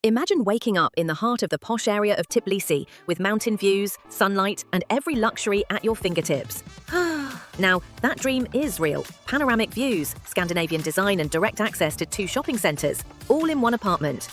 Imagine waking up in the heart of the posh area of Tbilisi with mountain views, sunlight, and every luxury at your fingertips. Now, that dream is real. Panoramic views, Scandinavian design, and direct access to 2 shopping centres, all in one apartment.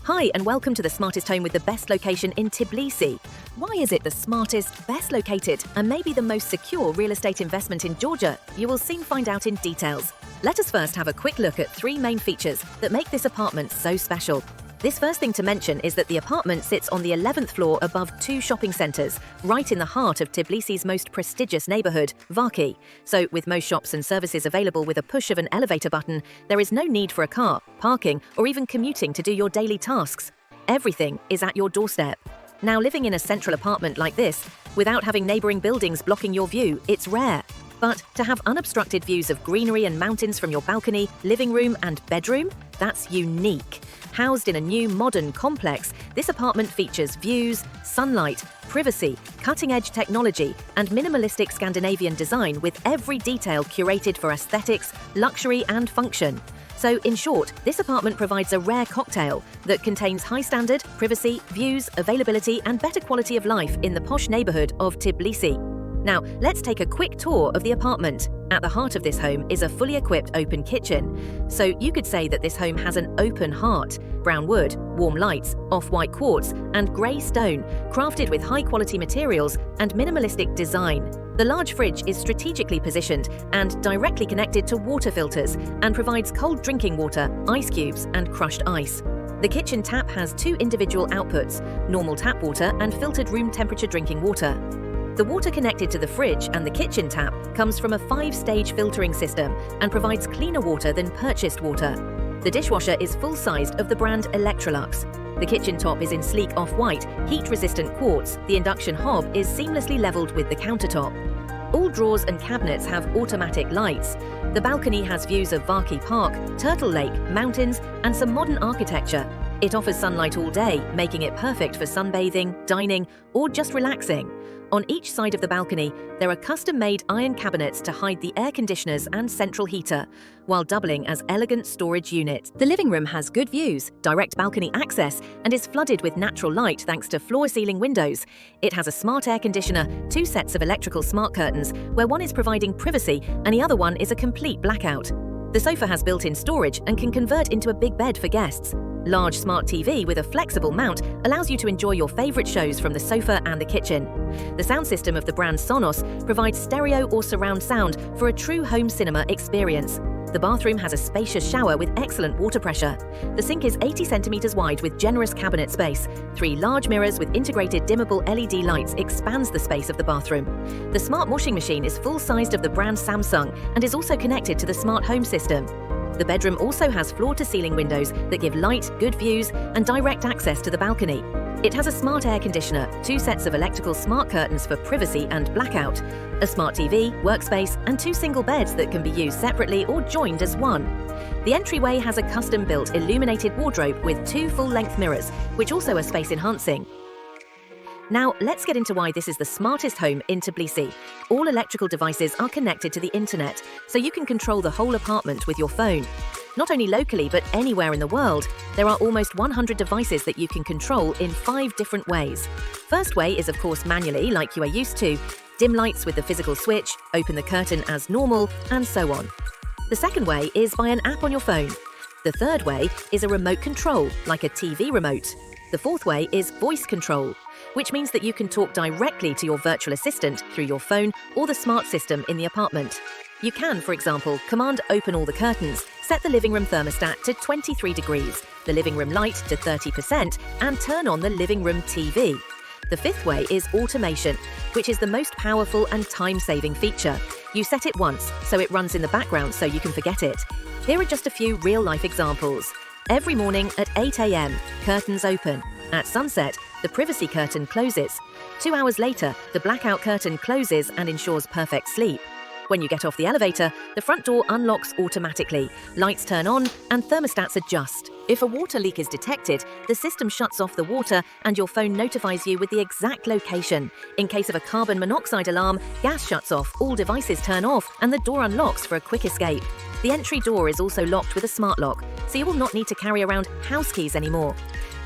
Hi, and welcome to the smartest home with the best location in Tbilisi. Why is it the smartest, best located, and maybe the most secure real estate investment in Georgia? You will soon find out in details. Let us first have a quick look at 3 main features that make this apartment so special. This first thing to mention is that the apartment sits on the 11th floor above 2 shopping centres, right in the heart of Tbilisi's most prestigious neighbourhood, Vake. So, with most shops and services available with a push of an elevator button, there is no need for a car, parking, or even commuting to do your daily tasks. Everything is at your doorstep. Now, living in a central apartment like this, without having neighbouring buildings blocking your view, it's rare. But to have unobstructed views of greenery and mountains from your balcony, living room, and bedroom, that's unique. Housed in a new modern complex, this apartment features views, sunlight, privacy, cutting-edge technology, and minimalistic Scandinavian design with every detail curated for aesthetics, luxury, and function. So, in short, this apartment provides a rare cocktail that contains high standard, privacy, views, availability, and better quality of life in the posh neighbourhood of Tbilisi. Now, let's take a quick tour of the apartment. At the heart of this home is a fully equipped open kitchen. So you could say that this home has an open heart: brown wood, warm lights, off-white quartz, and grey stone, crafted with high-quality materials and minimalistic design. The large fridge is strategically positioned and directly connected to water filters and provides cold drinking water, ice cubes, and crushed ice. The kitchen tap has 2 individual outputs: normal tap water and filtered room temperature drinking water. The water connected to the fridge and the kitchen tap comes from a 5-stage filtering system and provides cleaner water than purchased water. The dishwasher is full-sized of the brand Electrolux. The kitchen top is in sleek off-white, heat-resistant quartz. The induction hob is seamlessly leveled with the countertop. All drawers and cabinets have automatic lights. The balcony has views of Vake Park, Turtle Lake, mountains, and some modern architecture. It offers sunlight all day, making it perfect for sunbathing, dining, or just relaxing. On each side of the balcony, there are custom-made iron cabinets to hide the air conditioners and central heater, while doubling as elegant storage units. The living room has good views, direct balcony access, and is flooded with natural light thanks to floor-ceiling windows. It has a smart air conditioner, 2 sets of electrical smart curtains, where one is providing privacy and the other one is a complete blackout. The sofa has built-in storage and can convert into a big bed for guests. Large smart TV with a flexible mount allows you to enjoy your favorite shows from the sofa and the kitchen. The sound system of the brand Sonos provides stereo or surround sound for a true home cinema experience. The bathroom has a spacious shower with excellent water pressure. The sink is 80 centimeters wide with generous cabinet space. 3 large mirrors with integrated dimmable LED lights expands the space of the bathroom. The smart washing machine is full-sized of the brand Samsung and is also connected to the smart home system. The bedroom also has floor-to-ceiling windows that give light, good views, and direct access to the balcony. It has a smart air conditioner, 2 sets of electrical smart curtains for privacy and blackout, a smart TV, workspace, and 2 single beds that can be used separately or joined as one. The entryway has a custom-built illuminated wardrobe with 2 full-length mirrors, which also are space-enhancing. Now, let's get into why this is the smartest home in Tbilisi. All electrical devices are connected to the internet, so you can control the whole apartment with your phone. Not only locally, but anywhere in the world, there are almost 100 devices that you can control in 5 different ways. First way is, of course, manually, like you are used to. Dim lights with the physical switch, open the curtain as normal, and so on. The second way is by an app on your phone. The third way is a remote control, like a TV remote. The fourth way is voice control, which means that you can talk directly to your virtual assistant through your phone or the smart system in the apartment. You can, for example, command open all the curtains, set the living room thermostat to 23 degrees, the living room light to 30%, and turn on the living room TV. The fifth way is automation, which is the most powerful and time-saving feature. You set it once, so it runs in the background so you can forget it. Here are just a few real-life examples. Every morning at 8 a.m., curtains open. At sunset, the privacy curtain closes. 2 hours later, the blackout curtain closes and ensures perfect sleep. When you get off the elevator, the front door unlocks automatically, lights turn on, and thermostats adjust. If a water leak is detected, the system shuts off the water and your phone notifies you with the exact location. In case of a carbon monoxide alarm, gas shuts off, all devices turn off, and the door unlocks for a quick escape. The entry door is also locked with a smart lock, so you will not need to carry around house keys anymore.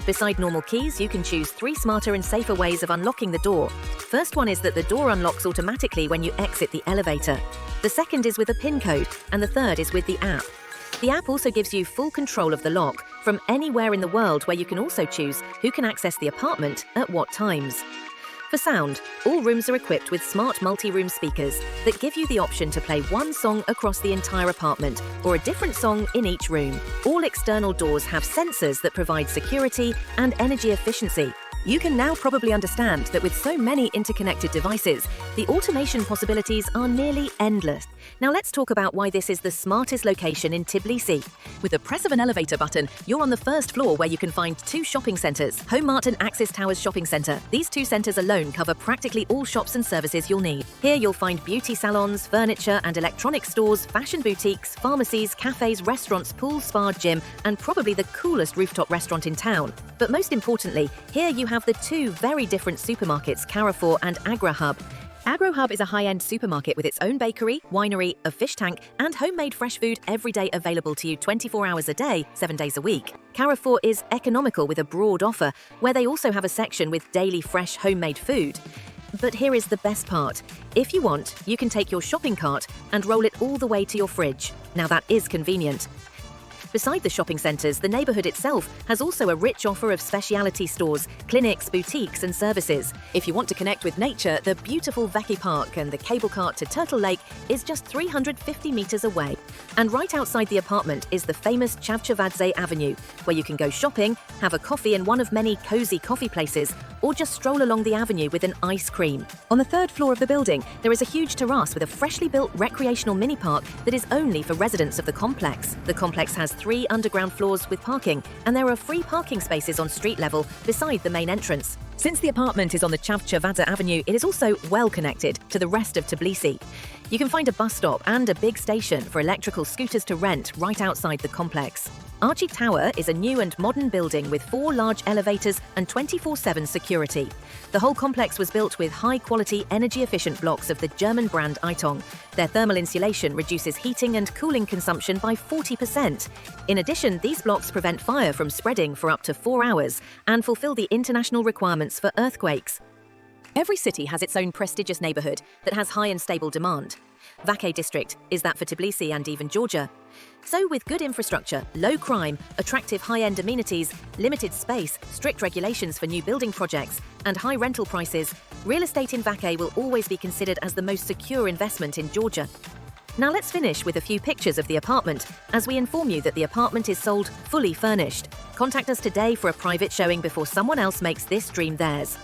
Beside normal keys, you can choose 3 smarter and safer ways of unlocking the door. First one is that the door unlocks automatically when you exit the elevator. The second is with a PIN code, and the third is with the app. The app also gives you full control of the lock from anywhere in the world, where you can also choose who can access the apartment at what times. For sound, all rooms are equipped with smart multi-room speakers that give you the option to play one song across the entire apartment or a different song in each room. All external doors have sensors that provide security and energy efficiency. You can now probably understand that with so many interconnected devices, the automation possibilities are nearly endless. Now let's talk about why this is the smartest location in Tbilisi. With the press of an elevator button, you're on the first floor, where you can find 2 shopping centres, Home Mart and Axis Towers Shopping Centre. These 2 centres alone cover practically all shops and services you'll need. Here you'll find beauty salons, furniture and electronic stores, fashion boutiques, pharmacies, cafes, restaurants, pools, spa, gym, and probably the coolest rooftop restaurant in town. But most importantly, here you have the 2 very different supermarkets, Carrefour and AgroHub. AgroHub is a high-end supermarket with its own bakery, winery, a fish tank, and homemade fresh food every day available to you 24 hours a day, 7 days a week. Carrefour is economical with a broad offer, where they also have a section with daily fresh homemade food. But here is the best part. If you want, you can take your shopping cart and roll it all the way to your fridge. Now that is convenient. Beside the shopping centres, the neighbourhood itself has also a rich offer of specialty stores, clinics, boutiques and services. If you want to connect with nature, the beautiful Vake Park and the cable cart to Turtle Lake is just 350 metres away. And right outside the apartment is the famous Chavchavadze Avenue, where you can go shopping, have a coffee in one of many cosy coffee places, or just stroll along the avenue with an ice cream. On the 3rd floor of the building, there is a huge terrace with a freshly built recreational mini park that is only for residents of the complex. The complex has 3 underground floors with parking, and there are free parking spaces on street level beside the main entrance. Since the apartment is on the Chavchavadze Avenue, it is also well connected to the rest of Tbilisi. You can find a bus stop and a big station for electrical scooters to rent right outside the complex. Archie Tower is a new and modern building with 4 large elevators and 24/7 security. The whole complex was built with high-quality, energy-efficient blocks of the German brand Itong. Their thermal insulation reduces heating and cooling consumption by 40%. In addition, these blocks prevent fire from spreading for up to 4 hours and fulfill the international requirements for earthquakes. Every city has its own prestigious neighbourhood that has high and stable demand. Vake district is that for Tbilisi and even Georgia. So with good infrastructure, low crime, attractive high-end amenities, limited space, strict regulations for new building projects, and high rental prices, real estate in Vake will always be considered as the most secure investment in Georgia. Now let's finish with a few pictures of the apartment, as we inform you that the apartment is sold fully furnished. Contact us today for a private showing before someone else makes this dream theirs.